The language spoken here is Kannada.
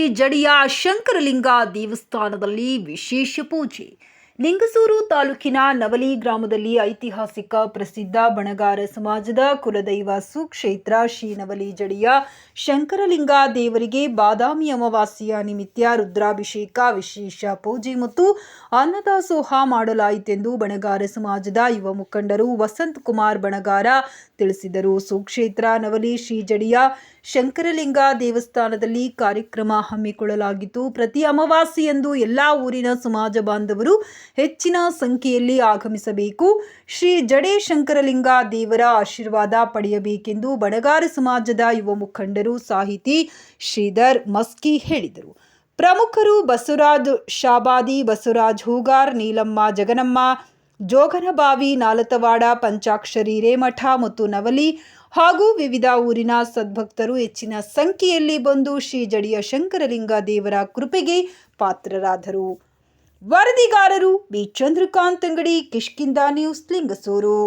ಜಡಿಯ ಶಂಕರಲಿಂಗ ದೇವಸ್ಥಾನದಲ್ಲಿ ವಿಶೇಷ ಪೂಜೆ. ಲಿಂಗಸೂರು ತಾಲೂಕಿನ ನವಲಿ ಗ್ರಾಮದಲ್ಲಿ ಐತಿಹಾಸಿಕ ಪ್ರಸಿದ್ಧ ಬಣಗಾರ ಸಮಾಜದ ಕುಲದೈವ ಸುಕ್ಷೇತ್ರ ಶ್ರೀ ನವಲಿ ಜಡಿಯ ಶಂಕರಲಿಂಗ ದೇವರಿಗೆ ಬಾದಾಮಿ ಅಮಾವಾಸ್ಯೆಯ ನಿಮಿತ್ತ ರುದ್ರಾಭಿಷೇಕ, ವಿಶೇಷ ಪೂಜೆ ಮತ್ತು ಅನ್ನದಾಸೋಹ ಮಾಡಲಾಯಿತೆಂದು ಬಣಗಾರ ಸಮಾಜದ ಯುವ ಮುಖಂಡರು ವಸಂತ್ ಕುಮಾರ್ ಬಣಗಾರ ತಿಳಿಸಿದರು. ಸುಕ್ಷೇತ್ರ ನವಲಿ ಶ್ರೀ ಜಡಿಯ ಶಂಕರಲಿಂಗ ದೇವಸ್ಥಾನದಲ್ಲಿ ಕಾರ್ಯಕ್ರಮ ಹಮ್ಮಿಕೊಳ್ಳಲಾಗಿತ್ತು. ಪ್ರತಿ ಅಮಾವಾಸ್ಯೆಯಂದು ಎಲ್ಲಾ ಊರಿನ ಸಮಾಜ ಬಾಂಧವರು ಹೆಚ್ಚಿನ ಸಂಖ್ಯೆಯಲ್ಲಿ ಆಗಮಿಸಬೇಕು, ಶ್ರೀ ಜಡೆ ಶಂಕರಲಿಂಗ ದೇವರ ಆಶೀರ್ವಾದ ಪಡೆಯಬೇಕೆಂದು ಬಣಗಾರ ಸಮಾಜದ ಯುವ ಮುಖಂಡರು ಸಾಹಿತಿ ಶ್ರೀಧರ್ ಮಸ್ಕಿ ಹೇಳಿದರು. ಪ್ರಮುಖರು ಬಸವರಾಜ್ ಶಾಬಾದಿ, ಬಸವರಾಜ್ ಹೂಗಾರ್, ನೀಲಮ್ಮ ಜಗನಮ್ಮ, ಜೋಗನಬಾವಿ, ನಾಲತವಾಡ, ಪಂಚಾಕ್ಷರಿ ರೇಮಠ ಮತ್ತು ನವಲಿ ಹಾಗೂ ವಿವಿಧ ಊರಿನ ಸದ್ಭಕ್ತರು ಹೆಚ್ಚಿನ ಸಂಖ್ಯೆಯಲ್ಲಿ ಬಂದು ಶ್ರೀ ಜಡಿಯ ಶಂಕರಲಿಂಗ ದೇವರ ಕೃಪೆಗೆ ಪಾತ್ರರಾದರು. ವರದಿಗಾರರು ಬಿ ಚಂದ್ರಕಾಂತ್ ಅಂಗಡಿ, ಕಿಷ್ಕಿಂಧ ನ್ಯೂಸ್, ಲಿಂಗಸೂರು.